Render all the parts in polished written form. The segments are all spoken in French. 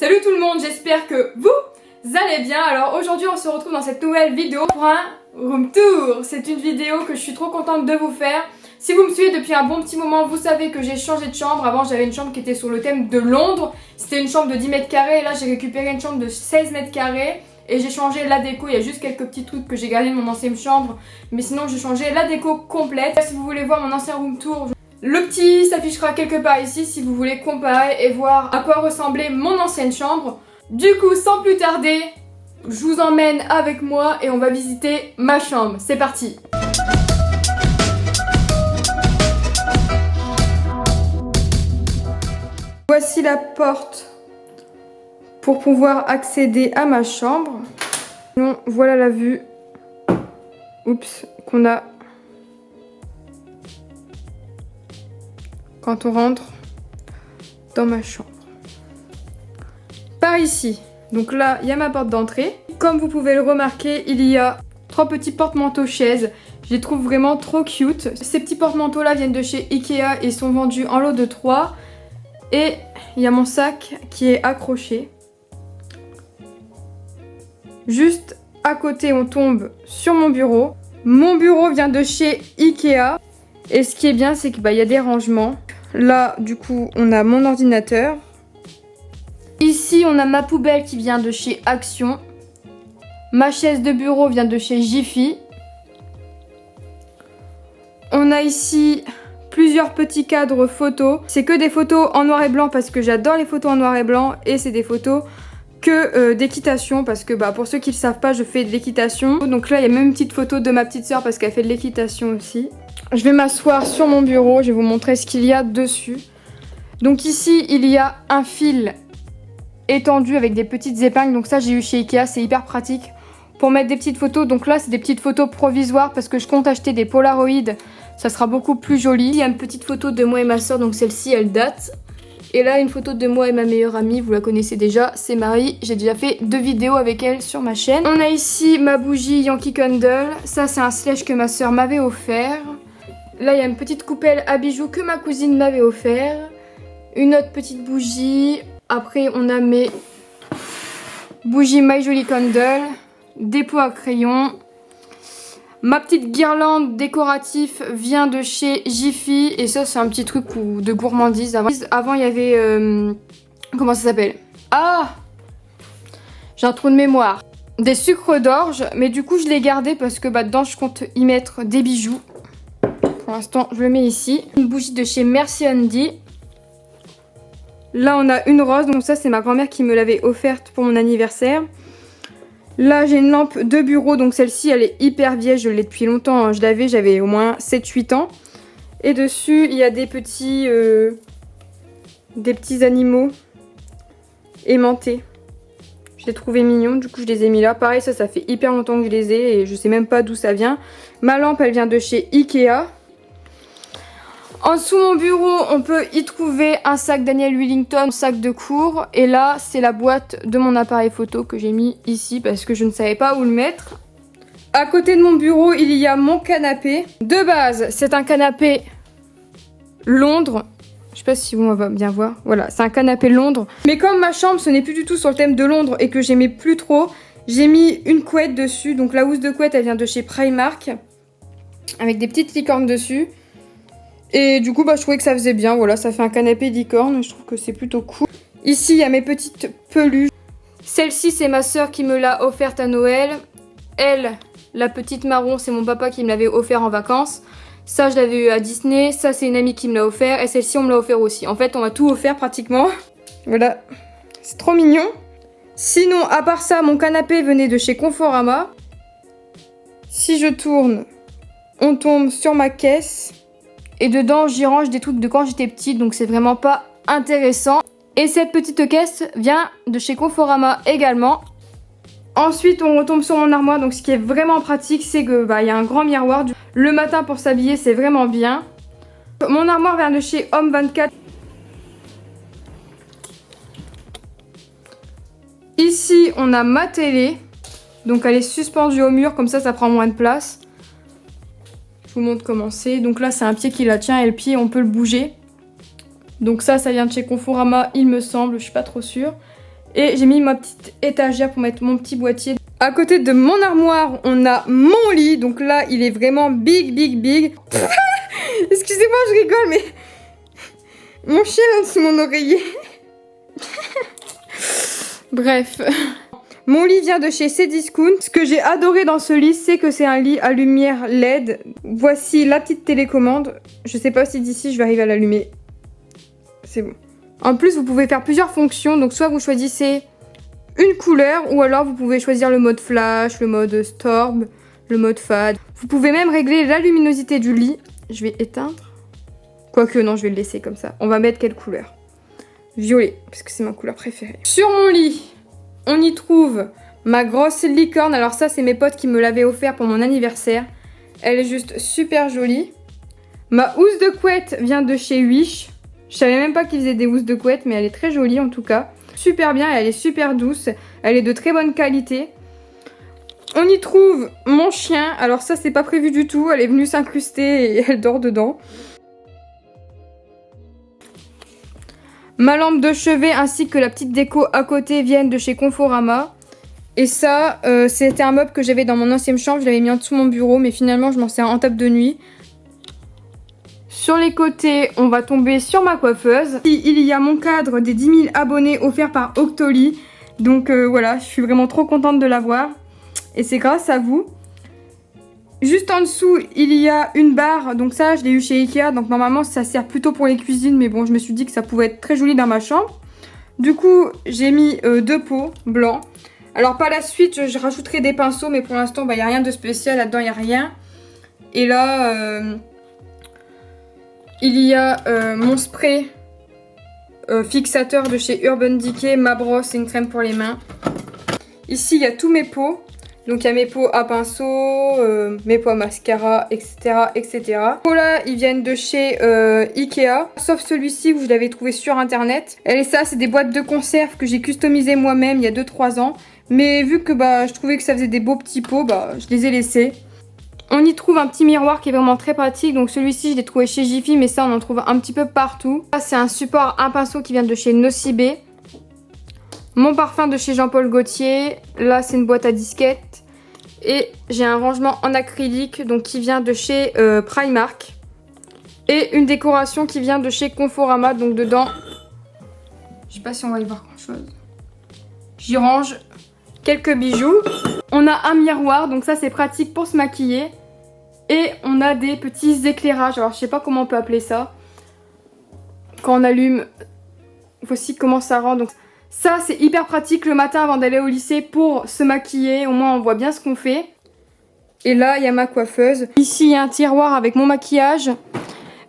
Salut tout le monde, j'espère que vous allez bien. Alors aujourd'hui on se retrouve dans cette nouvelle vidéo pour un room tour. C'est une vidéo que je suis trop contente de vous faire. Si vous me suivez depuis un bon petit moment, vous savez que j'ai changé de chambre. Avant j'avais une chambre qui était sur le thème de Londres. C'était une chambre de 10 mètres carrés et là j'ai récupéré une chambre de 16 mètres carrés. Et j'ai changé la déco, il y a juste quelques petits trucs que j'ai gardé de mon ancienne chambre. Mais sinon j'ai changé la déco complète. Si vous voulez voir mon ancien room tour, le petit s'affichera quelque part ici si vous voulez comparer et voir à quoi ressemblait mon ancienne chambre. Du coup, sans plus tarder, je vous emmène avec moi et on va visiter ma chambre. C'est parti! Voici la porte pour pouvoir accéder à ma chambre. Donc, voilà la vue qu'on a quand on rentre dans ma chambre. Par ici, donc là il y a ma porte d'entrée. Comme vous pouvez le remarquer, il y a 3 petits porte-manteaux chaises. Je les trouve vraiment trop cute. Ces petits porte-manteaux là viennent de chez Ikea et sont vendus en lot de 3. Et il y a mon sac qui est accroché. Juste à côté on tombe sur mon bureau. Mon bureau vient de chez Ikea. Et ce qui est bien c'est qu'il y a des rangements. Là du coup on a mon ordinateur. Ici on a ma poubelle qui vient de chez Action. Ma chaise de bureau vient de chez Jiffy. On a ici plusieurs petits cadres photos. C'est que des photos en noir et blanc parce que j'adore les photos en noir et blanc. Et c'est des photos que d'équitation parce que pour ceux qui ne le savent pas, je fais de l'équitation. Donc là il y a même une petite photo de ma petite soeur parce qu'elle fait de l'équitation aussi. Je vais m'asseoir sur mon bureau, je vais vous montrer ce qu'il y a dessus. Donc ici il y a un fil étendu avec des petites épingles. Donc ça j'ai eu chez Ikea, c'est hyper pratique pour mettre des petites photos. Donc là c'est des petites photos provisoires parce que je compte acheter des Polaroid. Ça sera beaucoup plus joli. Il y a une petite photo de moi et ma soeur, donc celle-ci elle date. Et là une photo de moi et ma meilleure amie, vous la connaissez déjà, c'est Marie. J'ai déjà fait 2 vidéos avec elle sur ma chaîne. On a ici ma bougie Yankee Candle. Ça c'est un slash que ma soeur m'avait offert. Là il y a une petite coupelle à bijoux que ma cousine m'avait offert. Une autre petite bougie. Après on a mes bougies My Jolie Candle. Des pots à crayon. Ma petite guirlande décorative vient de chez Jiffy. Et ça c'est un petit truc de gourmandise. Avant il y avait... comment ça s'appelle? Ah! J'ai un trou de mémoire. Des sucres d'orge. Mais du coup je l'ai gardé parce que dedans je compte y mettre des bijoux. Pour l'instant je le mets ici. Une bougie de chez Merci Andy. Là on a une rose. Donc ça c'est ma grand-mère qui me l'avait offerte pour mon anniversaire. Là j'ai une lampe de bureau, donc celle-ci elle est hyper vieille, je l'ai depuis longtemps, je l'avais, j'avais au moins 7-8 ans. Et dessus il y a des petits animaux aimantés. Je les trouvais mignons, du coup je les ai mis là. Pareil ça fait hyper longtemps que je les ai et je sais même pas d'où ça vient. Ma lampe elle vient de chez Ikea. En dessous mon bureau, on peut y trouver un sac Daniel Wellington, un sac de cours. Et là, c'est la boîte de mon appareil photo que j'ai mis ici parce que je ne savais pas où le mettre. À côté de mon bureau, il y a mon canapé. De base, c'est un canapé Londres. Je sais pas si vous va bien voir. Voilà, c'est un canapé Londres. Mais comme ma chambre, ce n'est plus du tout sur le thème de Londres et que j'aimais plus trop, j'ai mis une couette dessus. Donc la housse de couette, elle vient de chez Primark. Avec des petites licornes dessus. Et du coup je trouvais que ça faisait bien, voilà, ça fait un canapé licorne, je trouve que c'est plutôt cool. Ici il y a mes petites peluches. Celle-ci c'est ma soeur qui me l'a offerte à Noël. Elle, la petite marron, c'est mon papa qui me l'avait offert en vacances. Ça je l'avais eu à Disney, ça c'est une amie qui me l'a offert et celle-ci on me l'a offert aussi. En fait on m'a tout offert pratiquement. Voilà, c'est trop mignon. Sinon à part ça mon canapé venait de chez Conforama. Si je tourne, on tombe sur ma caisse. Et dedans j'y range des trucs de quand j'étais petite, donc c'est vraiment pas intéressant. Et cette petite caisse vient de chez Conforama également. Ensuite on retombe sur mon armoire, donc ce qui est vraiment pratique c'est que y a un grand miroir. Le matin pour s'habiller c'est vraiment bien. Mon armoire vient de chez Homme 24. Ici on a ma télé, donc elle est suspendue au mur, comme ça prend moins de place. Je vous montre comment c'est. Donc là c'est un pied qui la tient et le pied on peut le bouger. Donc ça vient de chez Conforama il me semble, je suis pas trop sûre. Et j'ai mis ma petite étagère pour mettre mon petit boîtier. À côté de mon armoire, on a mon lit. Donc là, il est vraiment big, big, big. Excusez-moi, je rigole, mais... Mon chien est sous mon oreiller. Bref. Mon lit vient de chez Cdiscount. Ce que j'ai adoré dans ce lit, c'est que c'est un lit à lumière LED. Voici la petite télécommande. Je sais pas si d'ici, je vais arriver à l'allumer. C'est bon. En plus, vous pouvez faire plusieurs fonctions. Donc, soit vous choisissez une couleur, ou alors vous pouvez choisir le mode flash, le mode storm, le mode fade. Vous pouvez même régler la luminosité du lit. Je vais éteindre. Quoique, non, je vais le laisser comme ça. On va mettre quelle couleur? Violet, parce que c'est ma couleur préférée. Sur mon lit, on y trouve ma grosse licorne. Alors ça, c'est mes potes qui me l'avaient offert pour mon anniversaire. Elle est juste super jolie. Ma housse de couette vient de chez Wish. Je savais même pas qu'ils faisaient des housses de couette, mais elle est très jolie en tout cas. Super bien, elle est super douce. Elle est de très bonne qualité. On y trouve mon chien. Alors ça, c'est pas prévu du tout. Elle est venue s'incruster et elle dort dedans. Ma lampe de chevet ainsi que la petite déco à côté viennent de chez Conforama. Et ça, c'était un meuble que j'avais dans mon ancienne chambre. Je l'avais mis en dessous de mon bureau, mais finalement, je m'en sers en table de nuit. Sur les côtés, on va tomber sur ma coiffeuse. Il y a mon cadre des 10 000 abonnés offert par Octoly. Donc voilà, je suis vraiment trop contente de l'avoir. Et c'est grâce à vous. Juste en dessous, il y a une barre. Donc ça, je l'ai eu chez Ikea. Donc normalement, ça sert plutôt pour les cuisines. Mais bon, je me suis dit que ça pouvait être très joli dans ma chambre. Du coup, j'ai mis 2 pots blancs. Alors par la suite, je rajouterai des pinceaux. Mais pour l'instant, il n'y a rien de spécial. Là-dedans, il n'y a rien. Et là... il y a mon spray fixateur de chez Urban Decay, ma brosse et une crème pour les mains. Ici, il y a tous mes pots. Donc, il y a mes pots à pinceau, mes pots à mascara, etc. etc. Les pots là, ils viennent de chez Ikea. Sauf celui-ci où je l'avais trouvé sur internet. Et ça, c'est des boîtes de conserve que j'ai customisées moi-même il y a 2-3 ans. Mais vu que je trouvais que ça faisait des beaux petits pots, je les ai laissés. On y trouve un petit miroir qui est vraiment très pratique. Donc celui-ci, je l'ai trouvé chez Jiffy, mais ça, on en trouve un petit peu partout. Ça, c'est un support, un pinceau qui vient de chez Nocibé. Mon parfum de chez Jean-Paul Gaultier. Là, c'est une boîte à disquettes. Et j'ai un rangement en acrylique, donc qui vient de chez Primark. Et une décoration qui vient de chez Conforama. Donc dedans, je sais pas si on va y voir grand-chose. J'y range quelques bijoux. On a un miroir, donc ça c'est pratique pour se maquiller. Et on a des petits éclairages, alors je sais pas comment on peut appeler ça. Quand on allume, voici comment ça rend. Donc ça c'est hyper pratique le matin avant d'aller au lycée pour se maquiller. Au moins on voit bien ce qu'on fait. Et là il y a ma coiffeuse. Ici il y a un tiroir avec mon maquillage.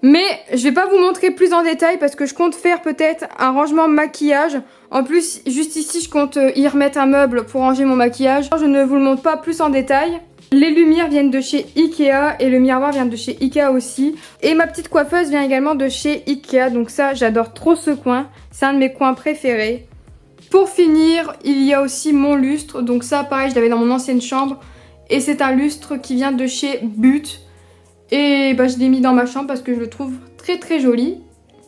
Mais je vais pas vous montrer plus en détail parce que je compte faire peut-être un rangement maquillage. En plus, juste ici, je compte y remettre un meuble pour ranger mon maquillage. Je ne vous le montre pas plus en détail. Les lumières viennent de chez Ikea et le miroir vient de chez Ikea aussi. Et ma petite coiffeuse vient également de chez Ikea. Donc ça, j'adore trop ce coin. C'est un de mes coins préférés. Pour finir, il y a aussi mon lustre. Donc ça, pareil, je l'avais dans mon ancienne chambre. Et c'est un lustre qui vient de chez But. Et je l'ai mis dans ma chambre parce que je le trouve très très joli.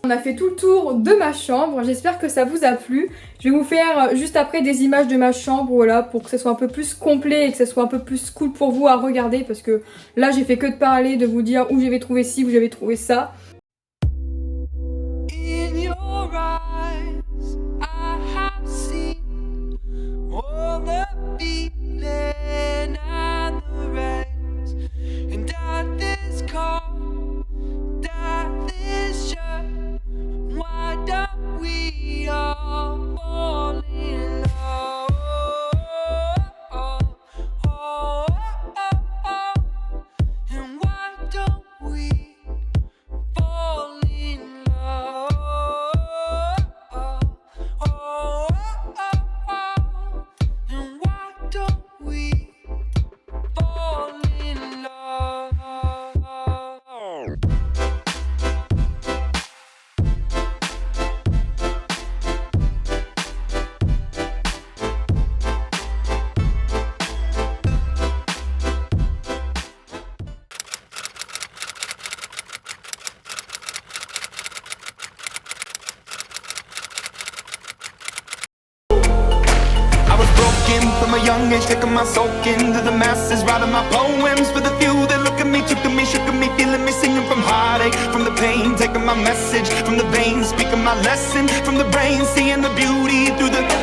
On a fait tout le tour de ma chambre, j'espère que ça vous a plu. Je vais vous faire juste après des images de ma chambre, voilà, pour que ce soit un peu plus complet et que ce soit un peu plus cool pour vous à regarder. Parce que là j'ai fait que de parler, de vous dire où j'avais trouvé ci, où j'avais trouvé ça. singing from a young age, taking my soul into the masses, writing my poems for the few that look at me, took at me, shook at me, feeling me, singing from heartache, from the pain, taking my message from the veins, speaking my lesson from the brain, seeing the beauty through the